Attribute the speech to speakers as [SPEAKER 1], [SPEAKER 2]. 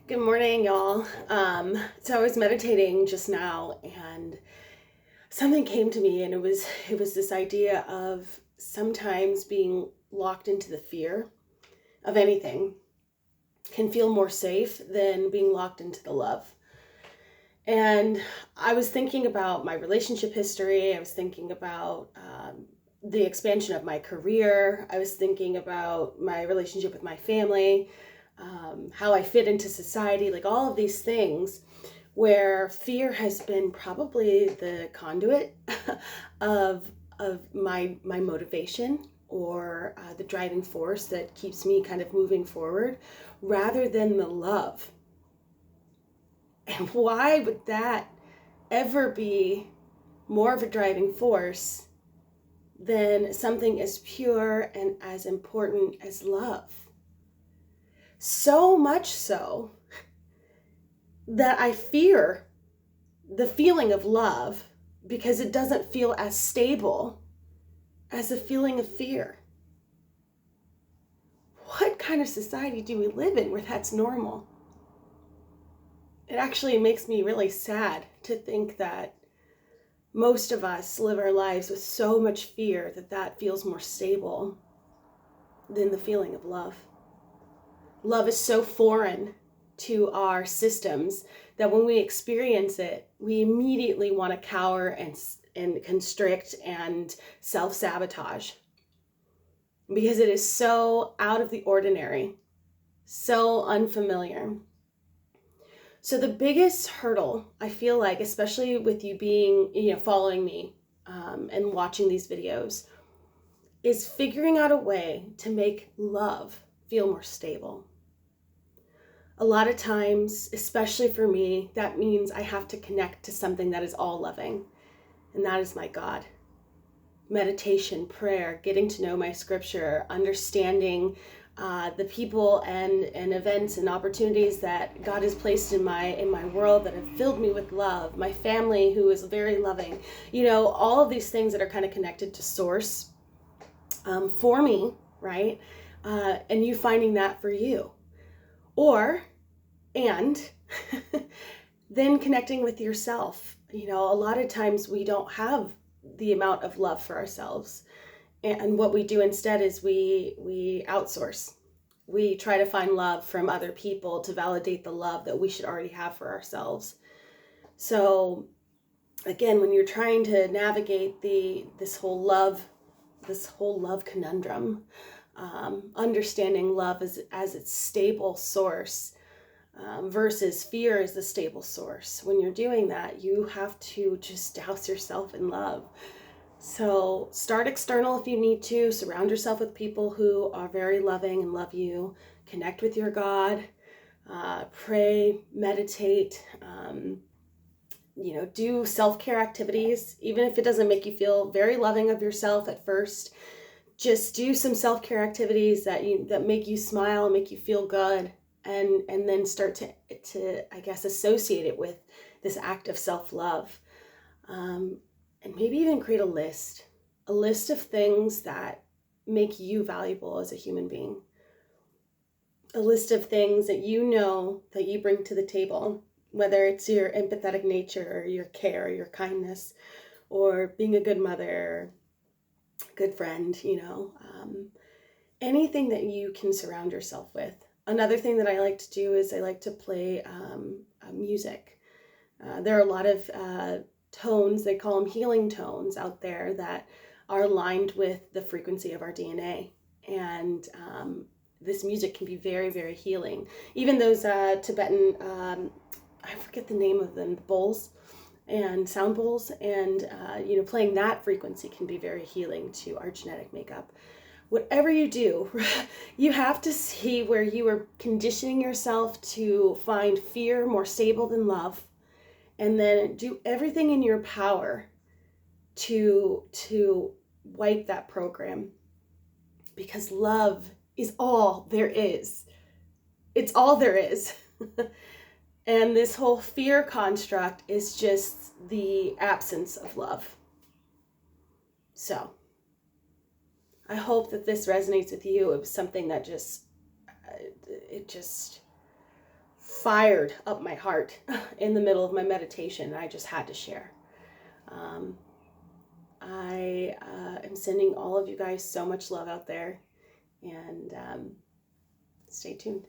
[SPEAKER 1] Good morning, y'all. So I was meditating just now, and something came to me, and it was this idea of sometimes being locked into the fear of anything can feel more safe than being locked into the love. And I was thinking about my relationship history. I was thinking about the expansion of my career. I was thinking about my relationship with my family, how I fit into society, like all of these things where fear has been probably the conduit of my motivation or the driving force that keeps me kind of moving forward rather than the love. And why would that ever be more of a driving force than something as pure and as important as love? So much so that I fear the feeling of love because it doesn't feel as stable as the feeling of fear. What kind of society do we live in where that's normal? It actually makes me really sad to think that most of us live our lives with so much fear that feels more stable than the feeling of love. Love is so foreign to our systems that when we experience it, we immediately want to cower and constrict and self-sabotage because it is so out of the ordinary, so unfamiliar. So the biggest hurdle, I feel like, especially with you being, following me and watching these videos, is figuring out a way to make love feel more stable. A lot of times, especially for me, that means I have to connect to something that is all loving, and that is my God. Meditation, prayer, getting to know my scripture, understanding the people and events and opportunities that God has placed in my world that have filled me with love, my family who is very loving, all of these things that are kind of connected to source for me, right? And you finding that for you. And then connecting with yourself. A lot of times we don't have the amount of love for ourselves. And what we do instead is we outsource. We try to find love from other people to validate the love that we should already have for ourselves. So again, when you're trying to navigate this whole love conundrum, understanding love as its stable source versus fear as the stable source. When you're doing that, you have to just douse yourself in love. So start external if you need to. Surround yourself with people who are very loving and love you. Connect with your God. Pray, meditate. Do self-care activities, even if it doesn't make you feel very loving of yourself at first. Just do some self-care activities that make you smile, make you feel good, and then start to I guess associate it with this act of self-love. And maybe even create a list of things that make you valuable as a human being. A list of things that that you bring to the table, whether it's your empathetic nature, or your care, or your kindness, or being a good mother, good friend, anything that you can surround yourself with. Another thing that I like to do is I like to play music. There are a lot of tones, they call them healing tones out there, that are aligned with the frequency of our DNA. And this music can be very, very healing. Even those Tibetan, I forget the name of them, bowls and sound bowls, and playing that frequency can be very healing to our genetic makeup. Whatever you do, you have to see where you are conditioning yourself to find fear more stable than love, and then do everything in your power to wipe that program, because love is all there is. It's all there is. And this whole fear construct is just the absence of love. So I hope that this resonates with you. It was something that it just fired up my heart in the middle of my meditation. I just had to share. I am sending all of you guys so much love out there, and stay tuned.